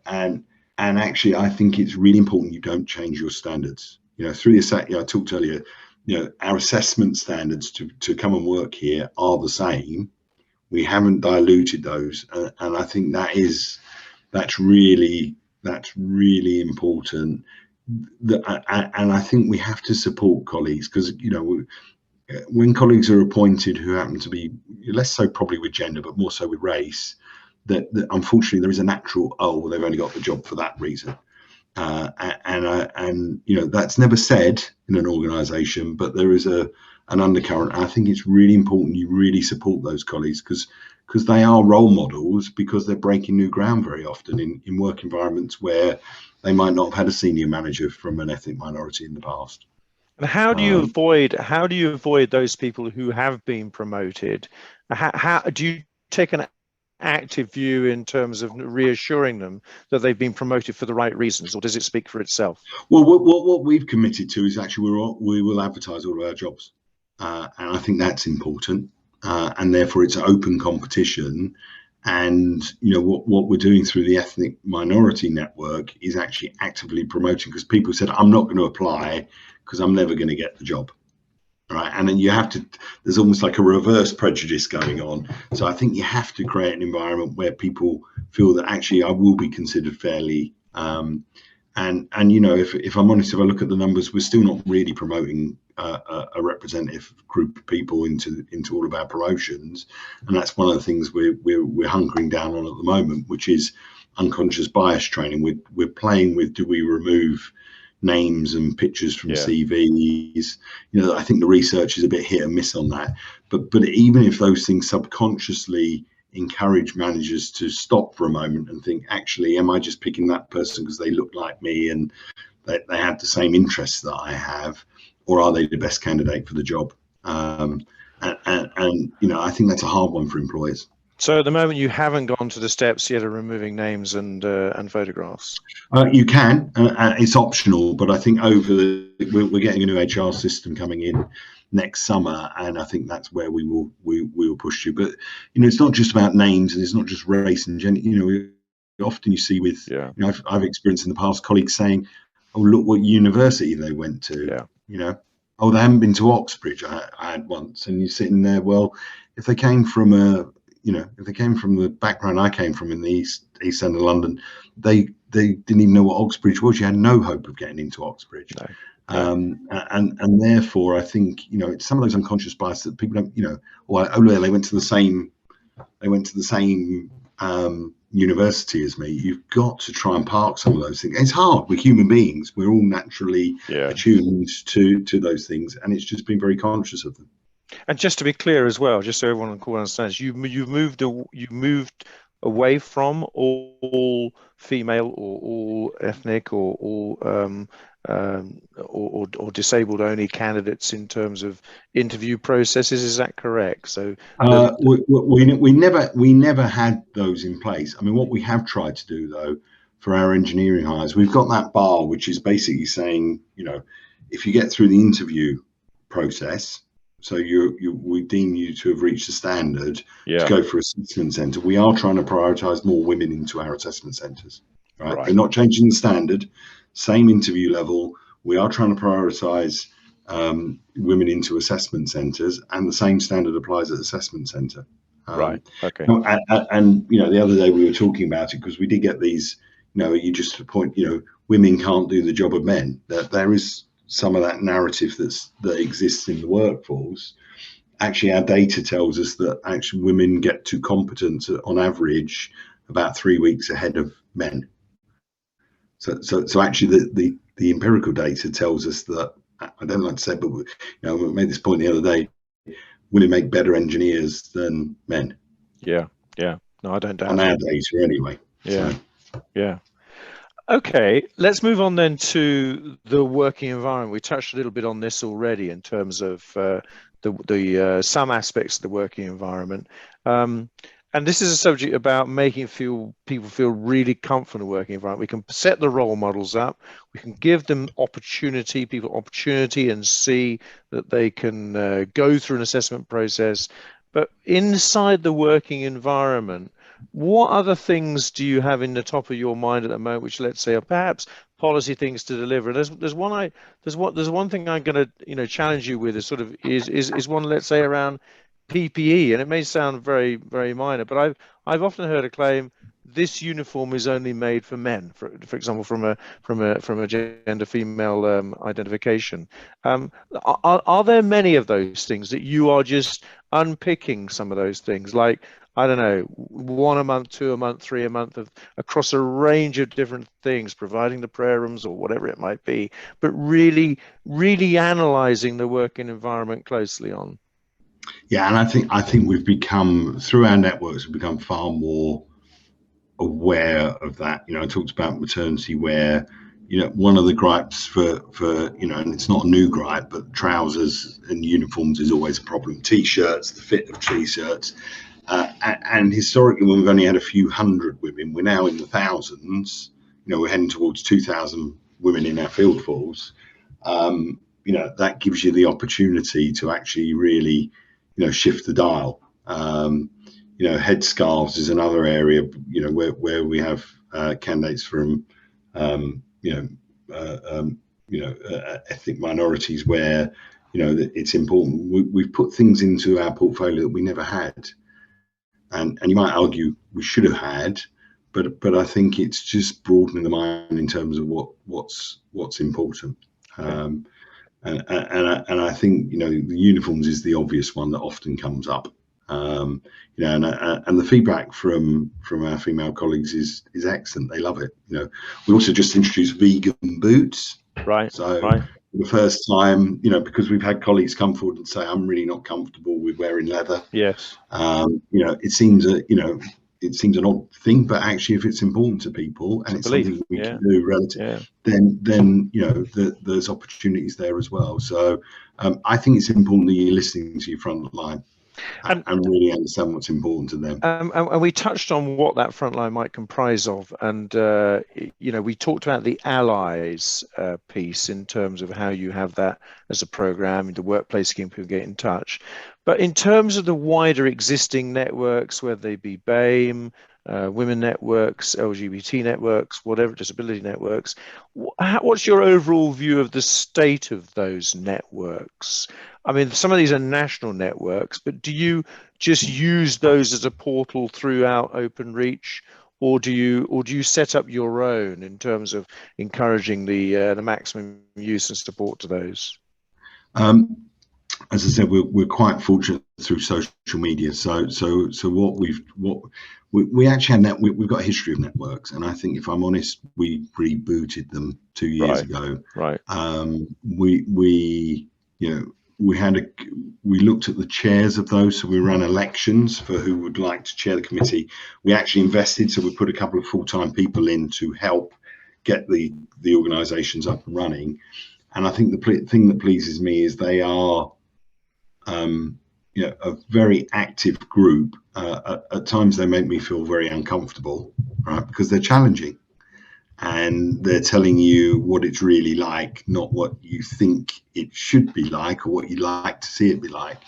and actually I think it's really important you don't change your standards. Through the I talked earlier, our assessment standards to come and work here are the same. We haven't diluted those, and I think that's really important. And I think we have to support colleagues, because when colleagues are appointed who happen to be less so probably with gender but more so with race, that unfortunately there is a natural, well, they've only got the job for that reason, and that's never said in an organization, but there is an undercurrent. I think it's really important you really support those colleagues, because they are role models, because they're breaking new ground very often in work environments where they might not have had a senior manager from an ethnic minority in the past.
And how do you avoid those people who have been promoted? How do you take an active view in terms of reassuring them that they've been promoted for the right reasons, or does it speak for itself?
Well, what we've committed to is actually we will advertise all of our jobs, and I think that's important, and therefore it's an open competition. And what we're doing through the ethnic minority network is actually actively promoting, because people said, I'm not going to apply because I'm never going to get the job. Right. And then there's almost like a reverse prejudice going on. So I think you have to create an environment where people feel that actually I will be considered fairly. And if I'm honest, if I look at the numbers, we're still not really promoting a representative group of people into all of our promotions. And that's one of the things we're hunkering down on at the moment, which is unconscious bias training. We're playing with, do we remove names and pictures from CVs? I think the research is a bit hit and miss on that. But even if those things subconsciously encourage managers to stop for a moment and think, actually, am I just picking that person because they look like me and they have the same interests that I have, or are they the best candidate for the job? And I think that's a hard one for employers.
So at the moment, you haven't gone to the steps yet of removing names and photographs.
You can. It's optional, but I think we're getting a new HR system coming in next summer, and I think that's where we will push you. But it's not just about names, and it's not just race and gender. Often you see with I've experienced in the past colleagues saying, "Oh, look what university they went to." Oh, they haven't been to Oxbridge. I had once, and you're sitting there. Well, if they came from the background I came from in the east end of London, they didn't even know what Oxbridge was. You had no hope of getting into Oxbridge. No. And therefore, I think it's some of those unconscious bias that people don't. They went to the same university as me. You've got to try and park some of those things. It's hard. We're human beings. We're all naturally attuned to those things, and it's just being very conscious of them.
And just to be clear as well, just so everyone on the call understands, you've moved away from all female or all ethnic or disabled only candidates in terms of interview processes. Is that correct? So
we never had those in place. I mean, what we have tried to do though for our engineering hires, we've got that bar which is basically saying, if you get through the interview process, so we deem you to have reached the standard to go for assessment centre. We are trying to prioritise more women into our assessment centres. Right? We're not changing the standard, same interview level. We are trying to prioritise women into assessment centres, and the same standard applies at assessment centre.
Right. Okay.
And the other day we were talking about it because we did get these. You just point. Women can't do the job of men. That there is some of that narrative that exists in the workforce. Actually, our data tells us that actually women get to competence on average about 3 weeks ahead of men. So actually, the empirical data tells us that, I don't like to say, but we made this point the other day, women make better engineers than men.
Yeah. No, I don't doubt
on our data anyway.
Yeah. Okay, let's move on then to the working environment. We touched a little bit on this already in terms of the some aspects of the working environment. And this is a subject about making people feel really comfortable in the working environment. We can set the role models up. We can give them people opportunity and see that they can go through an assessment process. But inside the working environment, what other things do you have in the top of your mind at the moment, which, let's say, are perhaps policy things to deliver? There's one thing I'm going to challenge you with is one, let's say, around PPE, and it may sound very, very minor, but I've often heard a claim: this uniform is only made for men, for example, from a gender female identification. Are there many of those things that you are just unpicking some of those things, like, I don't know, 1 a month, 2 a month, 3 a month, across a range of different things, providing the prayer rooms or whatever it might be, but really, really analysing the working environment closely on?
Yeah, and I think we've become, through our networks, we've become far more aware of that. I talked about maternity wear. One of the gripes for and it's not a new gripe, but trousers and uniforms is always a problem. T-shirts, the fit of T-shirts. And historically, when we've only had a few hundred women, we're now in the thousands. We're heading towards 2,000 women in our field force. That gives you the opportunity to actually really, shift the dial. Headscarves is another area, where we have candidates from, ethnic minorities where, it's important. We've put things into our portfolio that we never had. And you might argue we should have had, but I think it's just broadening the mind in terms of what's important. And I think the uniforms is the obvious one that often comes up. And the feedback from our female colleagues is excellent. They love it. We also just introduced vegan boots.
Right.
So
right.
For the first time, because we've had colleagues come forward and say, I'm really not comfortable with wearing leather.
Yes.
It seems an odd thing, but actually, if it's important to people and it's something we can do relative, then there's opportunities there as well. So I think it's important that you're listening to your front line and really understand what's important to them.
And we touched on what that front line might comprise of, and we talked about the allies piece in terms of how you have that as a program, the workplace scheme, people get in touch. But in terms of the wider existing networks, whether they be BAME, women networks, LGBT networks, whatever, disability networks, what's your overall view of the state of those networks? I mean, some of these are national networks, but do you just use those as a portal throughout Openreach, or do you set up your own in terms of encouraging the maximum use and support to those?
As I said, we're quite fortunate through social media. So what we actually have we've got a history of networks, and I think, if I'm honest, we rebooted them 2 years ago.
Right.
We looked at the chairs of those, so we ran elections for who would like to chair the committee. We actually invested, so we put a couple of full-time people in to help get the organisations up and running. And I think the thing that pleases me is they are a very active group. At times they make me feel very uncomfortable, right? Because they're challenging and they're telling you what it's really like, not what you think it should be like or what you'd like to see it be like.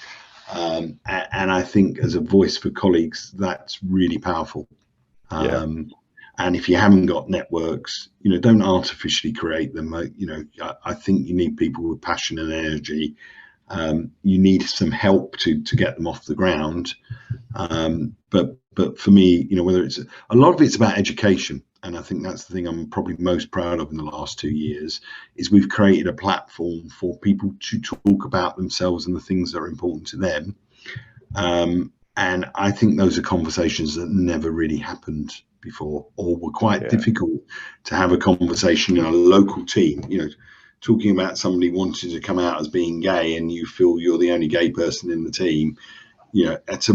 And I think, as a voice for colleagues, that's really powerful. And if you haven't got networks, don't artificially create them. I think you need people with passion and energy. You need some help to get them off the ground. But for me, whether it's a lot of it's about education, and I think that's the thing I'm probably most proud of in the last 2 years, is we've created a platform for people to talk about themselves and the things that are important to them. And I think those are conversations that never really happened before, or were quite difficult to have a conversation in a local team. Talking about somebody wanting to come out as being gay and you feel you're the only gay person in the team, that's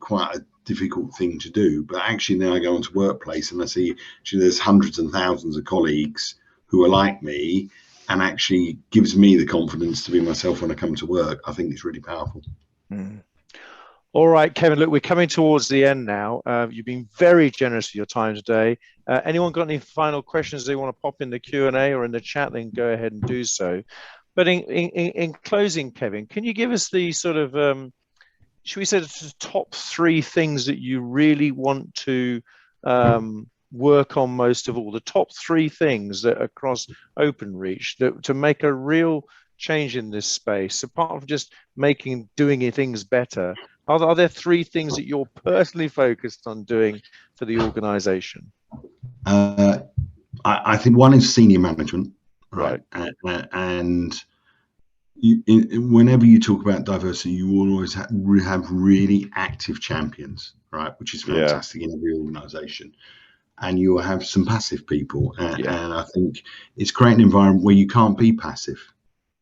quite a difficult thing to do. But actually, then I go into workplace and I see there's hundreds and thousands of colleagues who are like me, and actually gives me the confidence to be myself when I come to work. I think it's really powerful.
All right, Kevin, look, we're coming towards the end now. You've been very generous with your time today. Anyone got any final questions they want to pop in the Q&A or in the chat, then go ahead and do so. But in closing, Kevin, can you give us the sort of, should we say, the top 3 things that you really want to work on most of all? The top 3 things that across Openreach that to make a real change in this space, apart from just doing things better. Are there 3 things that you're personally focused on doing for the organisation?
I think one is senior management, right? And whenever you talk about diversity, you will always have really active champions, right? Which is fantastic in every organisation. And you will have some passive people, and I think it's creating an environment where you can't be passive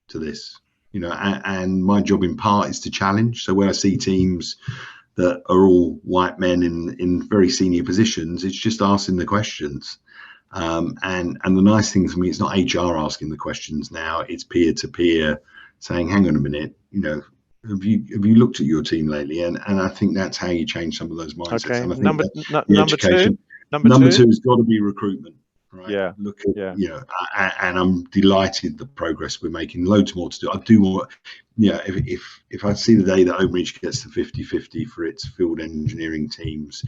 to this. And my job in part is to challenge. So where I see teams that are all white men in very senior positions, it's just asking the questions. And the nice thing for me, it's not HR asking the questions now, it's peer to peer saying, hang on a minute, have you looked at your team lately? And I think that's how you change some of those mindsets.
Okay.
And I think
Number
the
number
education,
two. Number
number
two.
two has got to be recruitment, right?
Yeah.
Look at,
Yeah.
you know, and I'm delighted the progress we're making. Loads more to do. I do want, yeah, if I see the day that Openreach gets to 50-50 for its field engineering teams,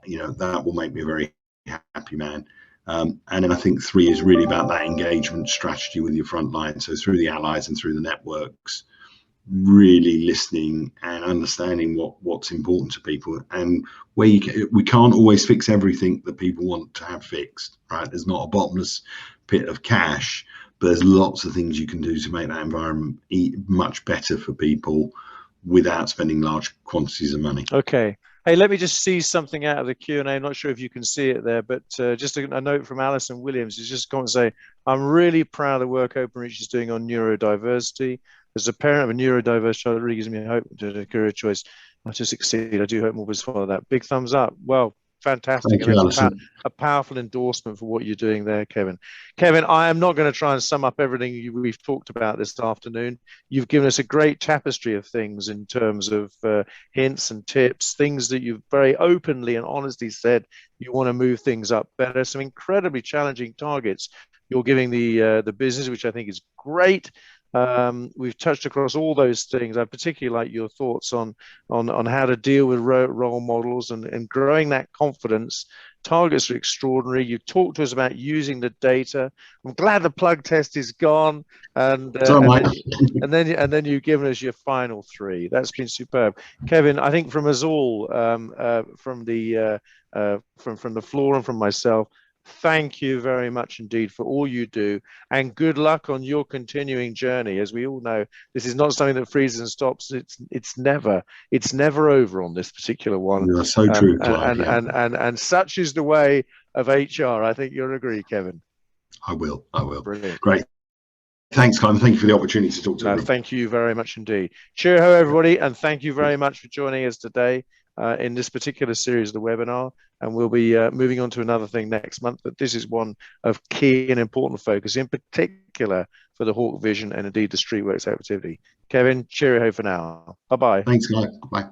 you know, that will make me a very happy man. And then I think 3 is really about that engagement strategy with your front line. So through the allies and through the networks, really listening and understanding what's important to people, and where we can't always fix everything that people want to have fixed, right? There's not a bottomless pit of cash, but there's lots of things you can do to make that environment much better for people without spending large quantities of money.
Okay. Hey, let me just see something out of the Q&A. I'm not sure if you can see it there, but just a note from Alison Williams. She's just going to say, I'm really proud of the work Openreach is doing on neurodiversity. As a parent of a neurodiverse child, it really gives me hope to a career choice to succeed. I do hope more will follow that. Big thumbs up. Well, fantastic.
Thank you, Alison.
A powerful endorsement for what you're doing there, Kevin. Kevin, I am not going to try and sum up everything we've talked about this afternoon. You've given us a great tapestry of things in terms of hints and tips, things that you've very openly and honestly said you want to move things up better. Some incredibly challenging targets you're giving the business, which I think is great. We've touched across all those things. I particularly like your thoughts on how to deal with role models and growing that confidence. Targets are extraordinary. You talked to us about using the data. I'm glad the plug test is gone, and then you've given us your final 3. That's been superb, Kevin. I think from us all, from the floor and from myself, thank you very much indeed for all you do, and good luck on your continuing journey. As we all know, this is not something that freezes and stops. It's never over on this particular one.
You're so true,
Clive, and such is the way of HR. I think you'll agree, Kevin.
I will.
Brilliant.
Great. Thanks, Clive. Thank you for the opportunity to talk to everyone.
Thank you very much indeed. Cheerio, everybody, and thank you very much for joining us today in this particular series of the webinar. And we'll be moving on to another thing next month, but this is one of key and important focus, in particular for the Hawk Vision and indeed the Streetworks activity. Kevin, cheerio for now. Bye-bye.
Thanks, Clive. Bye.